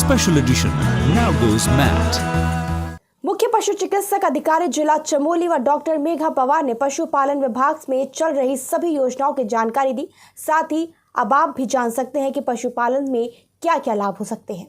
special edition now goes mad. मुख्य पशु चिकित्सक अधिकारी जिला चमोली व डॉक्टर मेघा पवार ने पशुपालन विभाग में चल रही सभी योजनाओं की जानकारी दी। साथ ही अब आप भी जान सकते हैं कि पशुपालन में क्या क्या लाभ हो सकते हैं।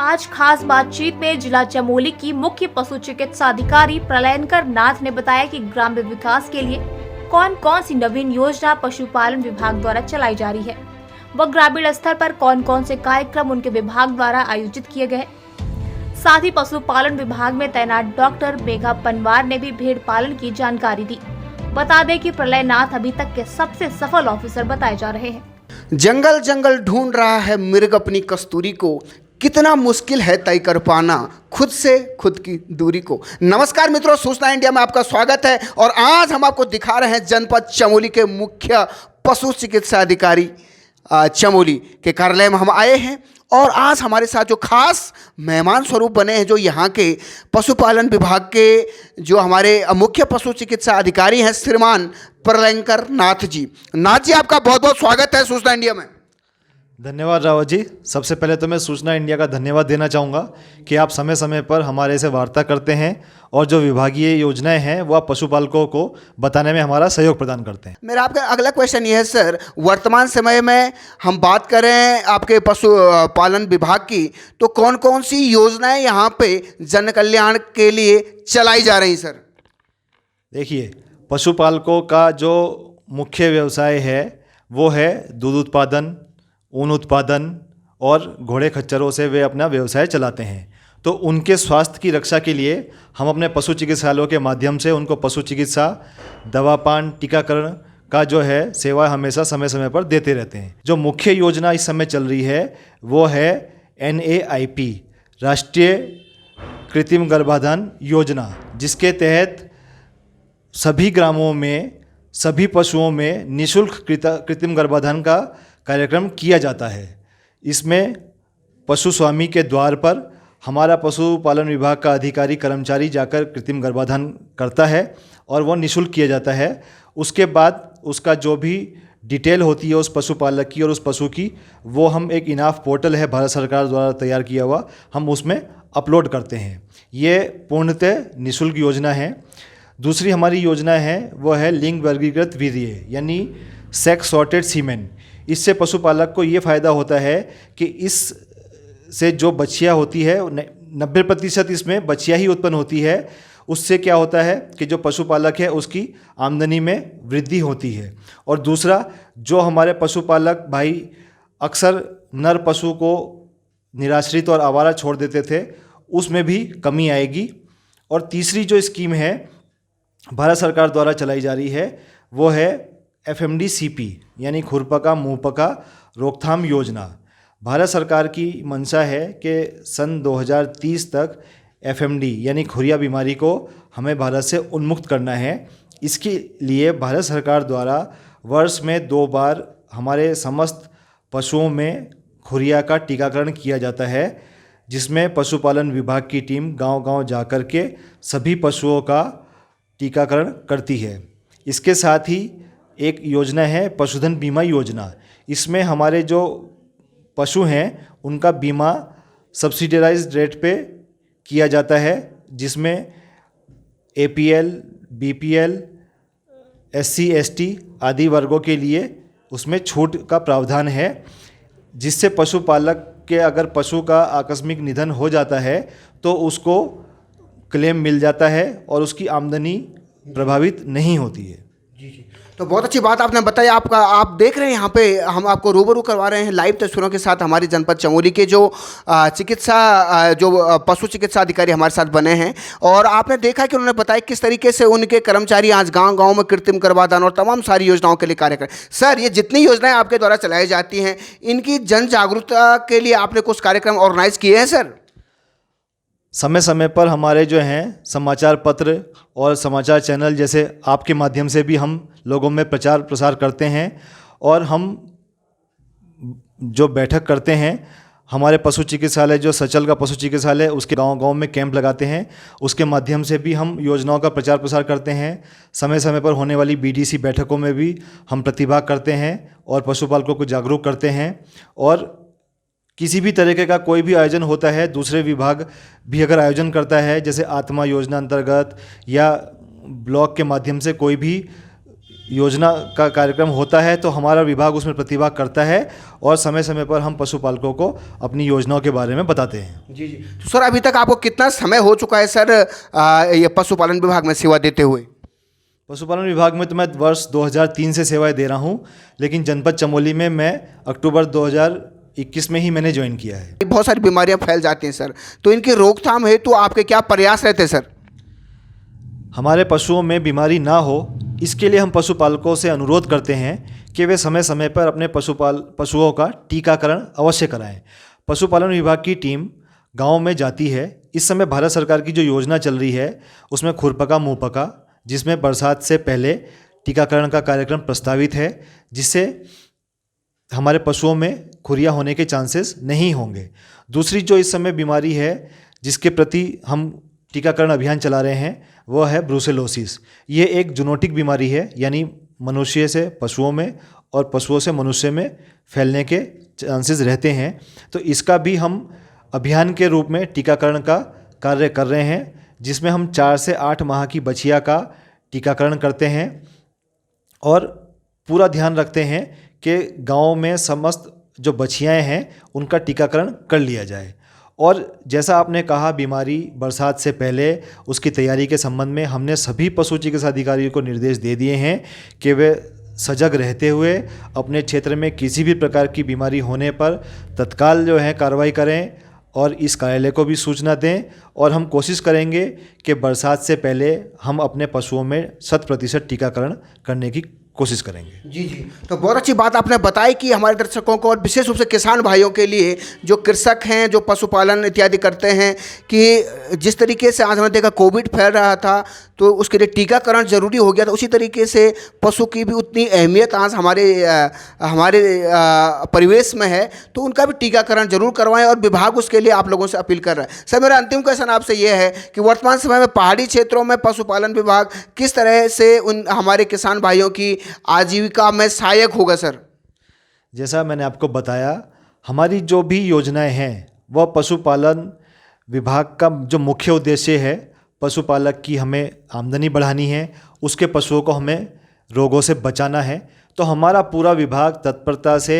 आज खास बातचीत में जिला चमोली की मुख्य पशु चिकित्सा अधिकारी प्रलयनकर नाथ ने बताया कि ग्राम्य विकास के लिए कौन कौन सी नवीन योजना पशुपालन विभाग द्वारा चलाई जा रही है व ग्रामीण स्तर पर कौन कौन से कार्यक्रम उनके विभाग द्वारा आयोजित किए गए। साथ ही पशुपालन विभाग में तैनात डॉक्टर मेघा पनवार ने भी भेड़ पालन की जानकारी दी। बता दें कि प्रलयनाथ अभी तक के सबसे सफल ऑफिसर बताए जा रहे हैं। जंगल जंगल ढूंढ रहा है मिर्ग अपनी कस्तूरी को, कितना मुश्किल है तय कर पाना खुद से खुद की दूरी को। नमस्कार मित्रों, सूचना इंडिया में आपका स्वागत है और आज हम आपको दिखा रहे हैं जनपद चमोली के मुख्य पशु चिकित्सा अधिकारी चमोली के कार्यालय में हम आए हैं। और आज हमारे साथ जो खास मेहमान स्वरूप बने हैं, जो यहाँ के पशुपालन विभाग के जो हमारे मुख्य पशु चिकित्सा अधिकारी हैं, श्रीमान प्रलयनकर नाथ जी। नाथ जी, आपका बहुत बहुत स्वागत है सूचना इंडिया में। धन्यवाद रावत जी। सबसे पहले तो मैं सूचना इंडिया का धन्यवाद देना चाहूँगा कि आप समय समय पर हमारे से वार्ता करते हैं और जो विभागीय योजनाएं हैं वो आप पशुपालकों को बताने में हमारा सहयोग प्रदान करते हैं। मेरा आपका अगला क्वेश्चन ये है सर, वर्तमान समय में हम बात करें आपके पशुपालन विभाग की, तो कौन कौन सी योजनाएं यहाँ पे जन कल्याण के लिए चलाई जा रही सर? देखिए, पशुपालकों का जो मुख्य व्यवसाय है वो है दूध उत्पादन, ऊन उत्पादन और घोड़े खच्चरों से वे अपना व्यवसाय चलाते हैं। तो उनके स्वास्थ्य की रक्षा के लिए हम अपने पशु चिकित्सालयों के माध्यम से उनको पशु चिकित्सा, दवापान, टीकाकरण का जो है सेवा हमेशा समय समय पर देते रहते हैं। जो मुख्य योजना इस समय चल रही है वो है NAIP, राष्ट्रीय कृत्रिम गर्भाधान योजना, जिसके तहत सभी ग्रामों में सभी पशुओं में निःशुल्क कृत्रिम गर्भाधान का कार्यक्रम किया जाता है। इसमें पशु स्वामी के द्वार पर हमारा पशुपालन विभाग का अधिकारी कर्मचारी जाकर कृत्रिम गर्भाधान करता है और वो निःशुल्क किया जाता है। उसके बाद उसका जो भी डिटेल होती है उस पशुपालक की और उस पशु की, वो हम एक इनाफ पोर्टल है भारत सरकार द्वारा तैयार किया हुआ, हम उसमें अपलोड करते हैं। ये पूर्णतः निःशुल्क योजना है। दूसरी हमारी योजना है वो है लिंग वर्गीकृत वीर्य, यानी सेक्स सॉर्टेड सीमेन। इससे पशुपालक को ये फ़ायदा होता है कि इस से जो बच्चियाँ होती है 90% इसमें बच्चियाँ ही उत्पन्न होती है। उससे क्या होता है कि जो पशुपालक है उसकी आमदनी में वृद्धि होती है। और दूसरा, जो हमारे पशुपालक भाई अक्सर नर पशु को निराश्रित और आवारा छोड़ देते थे, उसमें भी कमी आएगी। और तीसरी जो स्कीम है भारत सरकार द्वारा चलाई जा रही है वो है FMD-CP, यानी खुरपका मुंहपका रोकथाम योजना। भारत सरकार की मंशा है कि सन 2030 तक FMD यानी खुरिया बीमारी को हमें भारत से उन्मुक्त करना है। इसके लिए भारत सरकार द्वारा वर्ष में 2 बार हमारे समस्त पशुओं में खुरिया का टीकाकरण किया जाता है, जिसमें पशुपालन विभाग की टीम गांव-गांव जाकर के सभी पशुओं का टीकाकरण करती है। इसके साथ ही एक योजना है पशुधन बीमा योजना। इसमें हमारे जो पशु हैं उनका बीमा सब्सिडाइज्ड रेट पे किया जाता है, जिसमें APL, BPL, SC, ST आदि वर्गों के लिए उसमें छूट का प्रावधान है, जिससे पशुपालक के अगर पशु का आकस्मिक निधन हो जाता है तो उसको क्लेम मिल जाता है और उसकी आमदनी प्रभावित नहीं होती है। तो बहुत अच्छी बात आपने बताई। आप देख रहे हैं यहाँ पे हम आपको रूबरू करवा रहे हैं लाइव तस्वीरों के साथ हमारी जनपद चमोली के जो पशु चिकित्सा अधिकारी हमारे साथ बने हैं। और आपने देखा कि उन्होंने बताया किस तरीके से उनके कर्मचारी आज गांव-गांव में कृत्रिम गर्भाधान और तमाम सारी योजनाओं के लिए कार्य करें। सर, ये जितनी योजनाएं आपके द्वारा चलाई जाती हैं, इनकी जन जागरूकता के लिए आपने कुछ कार्यक्रम ऑर्गेनाइज किए हैं सर? समय समय पर हमारे जो हैं समाचार पत्र और समाचार चैनल जैसे आपके माध्यम से भी हम लोगों में प्रचार प्रसार करते हैं। और हम जो बैठक करते हैं, हमारे पशु चिकित्सालय जो सचल का पशु चिकित्सालय उसके गांव-गांव में कैंप लगाते हैं, उसके माध्यम से भी हम योजनाओं का प्रचार प्रसार करते हैं। समय समय पर होने वाली BDC बैठकों में भी हम प्रतिभाग करते हैं और पशुपालकों को जागरूक करते हैं। और किसी भी तरीके का कोई भी आयोजन होता है, दूसरे विभाग भी अगर आयोजन करता है, जैसे आत्मा योजना अंतर्गत या ब्लॉक के माध्यम से कोई भी योजना का कार्यक्रम होता है, तो हमारा विभाग उसमें प्रतिभाग करता है और समय समय पर हम पशुपालकों को अपनी योजनाओं के बारे में बताते हैं। जी जी। तो सर अभी तक आपको कितना समय हो चुका है सर ये पशुपालन विभाग में सेवा देते हुए? पशुपालन विभाग में तो मैं वर्ष 2003 से सेवाएं दे रहा हूं, लेकिन जनपद चमोली में मैं अक्टूबर 2021 में ही मैंने ज्वाइन किया है। बहुत सारी बीमारियां फैल जाती हैं सर, तो इनकी रोकथाम है तो आपके क्या प्रयास रहते हैं सर? हमारे पशुओं में बीमारी ना हो, इसके लिए हम पशुपालकों से अनुरोध करते हैं कि वे समय समय पर अपने पशुओं का टीकाकरण अवश्य कराएं। पशुपालन विभाग की टीम गाँव में जाती है। इस समय भारत सरकार की जो योजना चल रही है उसमें खुरपका मुँहपका, जिसमें बरसात से पहले टीकाकरण का कार्यक्रम प्रस्तावित है, जिससे हमारे पशुओं में खुरिया होने के चांसेस नहीं होंगे। दूसरी जो इस समय बीमारी है जिसके प्रति हम टीकाकरण अभियान चला रहे हैं वो है ब्रूसेलोसिस। ये एक जूनोटिक बीमारी है, यानी मनुष्य से पशुओं में और पशुओं से मनुष्य में फैलने के चांसेस रहते हैं। तो इसका भी हम अभियान के रूप में टीकाकरण का कार्य कर रहे हैं, जिसमें हम 4 से 8 माह की बछिया का टीकाकरण करते हैं और पूरा ध्यान रखते हैं कि गांव में समस्त जो बछियाएँ हैं उनका टीकाकरण कर लिया जाए। और जैसा आपने कहा बीमारी बरसात से पहले उसकी तैयारी के संबंध में हमने सभी पशु चिकित्सा अधिकारियों को निर्देश दे दिए हैं कि वे सजग रहते हुए अपने क्षेत्र में किसी भी प्रकार की बीमारी होने पर तत्काल जो है कार्रवाई करें और इस कार्यालय को भी सूचना दें। और हम कोशिश करेंगे कि बरसात से पहले हम अपने पशुओं में 100% टीकाकरण करने की कोशिश करेंगे। जी जी। तो बहुत अच्छी बात आपने बताई कि हमारे दर्शकों को और विशेष रूप से किसान भाइयों के लिए जो कृषक हैं, जो पशुपालन इत्यादि करते हैं, कि जिस तरीके से आज हमने देखा कोविड फैल रहा था तो उसके लिए टीकाकरण जरूरी हो गया था, उसी तरीके से पशु की भी उतनी अहमियत आज हमारे परिवेश में है, तो उनका भी टीकाकरण जरूर करवाएं और विभाग उसके लिए आप लोगों से अपील कर रहा है। सर मेरा अंतिम क्वेश्चन आपसे ये है कि वर्तमान समय में पहाड़ी क्षेत्रों में पशुपालन विभाग किस तरह से उन हमारे किसान भाइयों की आजीविका में सहायक होगा सर? जैसा मैंने आपको बताया, हमारी जो भी योजनाएं हैं वह पशुपालन विभाग का जो मुख्य उद्देश्य है, पशुपालक की हमें आमदनी बढ़ानी है, उसके पशुओं को हमें रोगों से बचाना है। तो हमारा पूरा विभाग तत्परता से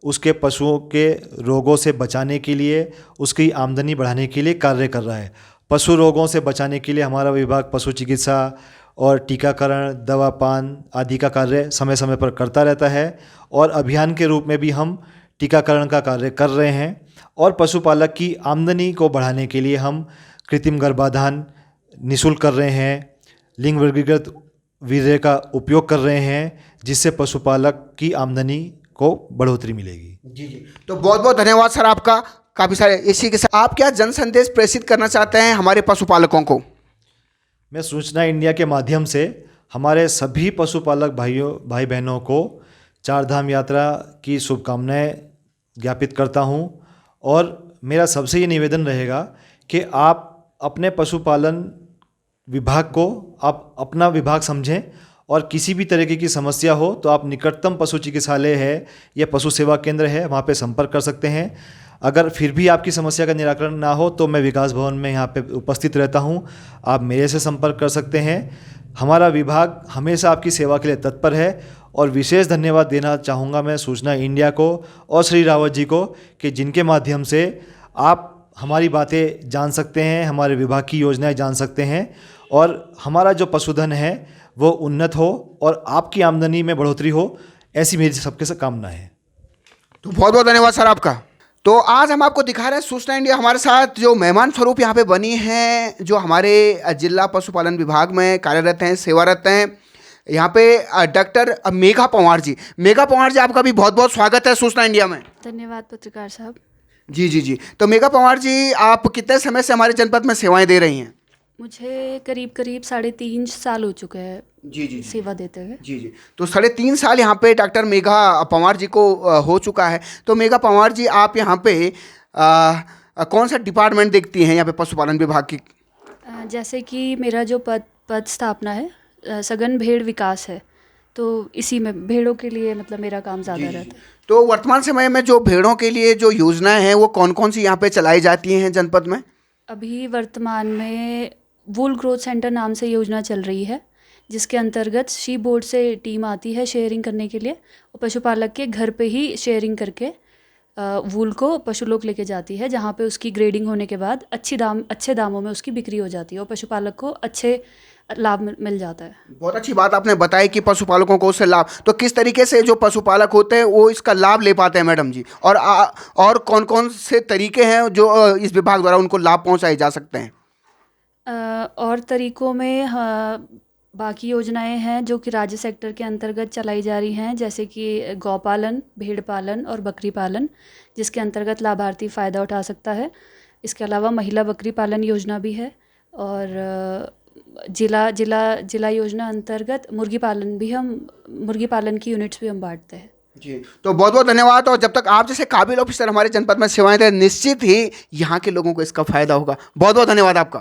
उसके पशुओं के रोगों से बचाने के लिए, उसकी आमदनी बढ़ाने के लिए कार्य कर रहा है। पशु रोगों से बचाने के लिए हमारा विभाग पशु चिकित्सा और टीकाकरण, दवा पान आदि का कार्य समय समय पर करता रहता है और अभियान के रूप में भी हम टीकाकरण का कार्य कर रहे हैं। और पशुपालक की आमदनी को बढ़ाने के लिए हम कृत्रिम गर्भाधान निःशुल्क कर रहे हैं, लिंग वर्गीकृत वीर्य का उपयोग कर रहे हैं, जिससे पशुपालक की आमदनी को बढ़ोतरी मिलेगी। जी जी। तो बहुत बहुत धन्यवाद सर आपका। काफ़ी सारे इसी के साथ आप क्या जन संदेश प्रेषित करना चाहते हैं हमारे पशुपालकों को? मैं सूचना इंडिया के माध्यम से हमारे सभी पशुपालक भाई बहनों को चारधाम यात्रा की शुभकामनाएं ज्ञापित करता हूं और मेरा सबसे ये निवेदन रहेगा कि आप अपने पशुपालन विभाग को आप अपना विभाग समझें और किसी भी तरीके की समस्या हो तो आप निकटतम पशु चिकित्सालय है या पशु सेवा केंद्र है, वहाँ पे संपर्क कर सकते हैं। अगर फिर भी आपकी समस्या का निराकरण ना हो तो मैं विकास भवन में यहाँ पे उपस्थित रहता हूँ, आप मेरे से संपर्क कर सकते हैं। हमारा विभाग हमेशा आपकी सेवा के लिए तत्पर है और विशेष धन्यवाद देना चाहूँगा मैं सूचना इंडिया को और श्री रावत जी को कि जिनके माध्यम से आप हमारी बातें जान सकते हैं, हमारे विभाग की योजनाएं जान सकते हैं और हमारा जो पशुधन है वो उन्नत हो और आपकी आमदनी में बढ़ोतरी हो, ऐसी मेरी सबके से कामना है। तो बहुत बहुत धन्यवाद सर आपका। तो आज हम आपको दिखा रहे हैं सूचना इंडिया हमारे साथ जो मेहमान स्वरूप यहाँ पे बनी हैं, जो हमारे जिला पशुपालन विभाग में कार्यरत हैं, सेवारत हैं। यहाँ पे डॉक्टर मेघा पंवार जी। मेघा पंवार जी, आपका भी बहुत बहुत स्वागत है सूचना इंडिया में। धन्यवाद पत्रकार साहब। जी जी जी। तो मेघा पंवार जी, आप कितने समय से हमारे जनपद में सेवाएं दे रही हैं? मुझे करीब 3.5 साल हो चुके हैं जी जी सेवा देते हुए। जी जी। तो 3.5 साल यहाँ पे डॉक्टर मेघा पंवार जी को हो चुका है। तो मेघा पंवार जी, आप यहाँ पे कौन सा डिपार्टमेंट देखती हैं यहाँ पे पशुपालन विभाग की? जैसे कि मेरा जो पद स्थापना है सघन भेड़ विकास है, तो इसी में भेड़ों के लिए मतलब मेरा काम ज़्यादा रहता है। तो वर्तमान समय में जो भेड़ों के लिए जो योजनाएं हैं वो कौन कौन सी यहाँ पे चलाई जाती हैं जनपद में? अभी वर्तमान में वूल ग्रोथ सेंटर नाम से योजना चल रही है, जिसके अंतर्गत शी बोर्ड से टीम आती है शेयरिंग करने के लिए, और पशुपालक के घर पे ही शेयरिंग करके वूल को पशु लोग लेके जाती है, जहाँ पे उसकी ग्रेडिंग होने के बाद अच्छे दामों में उसकी बिक्री हो जाती है और पशुपालक को अच्छे लाभ मिल जाता है। बहुत अच्छी बात आपने बताई कि पशुपालकों को उससे लाभ, तो किस तरीके से जो पशुपालक होते हैं वो इसका लाभ ले पाते हैं मैडम जी, और कौन कौन से तरीके हैं जो इस विभाग द्वारा उनको लाभ पहुंचाए जा सकते हैं? और तरीकों में बाकी योजनाएं हैं जो कि राज्य सेक्टर के अंतर्गत चलाई जा रही हैं, जैसे कि गौपालन, भेड़ पालन और बकरी पालन, जिसके अंतर्गत लाभार्थी फ़ायदा उठा सकता है। इसके अलावा महिला बकरी पालन योजना भी है, और जिला योजना अंतर्गत मुर्गी पालन की यूनिट्स भी हम बांटते हैं। जी, तो बहुत बहुत धन्यवाद। और जब तक आप जैसे काबिल ऑफिसर हमारे जनपद में सेवाएं दें, निश्चित ही यहाँ के लोगों को इसका फ़ायदा होगा। बहुत बहुत धन्यवाद आपका।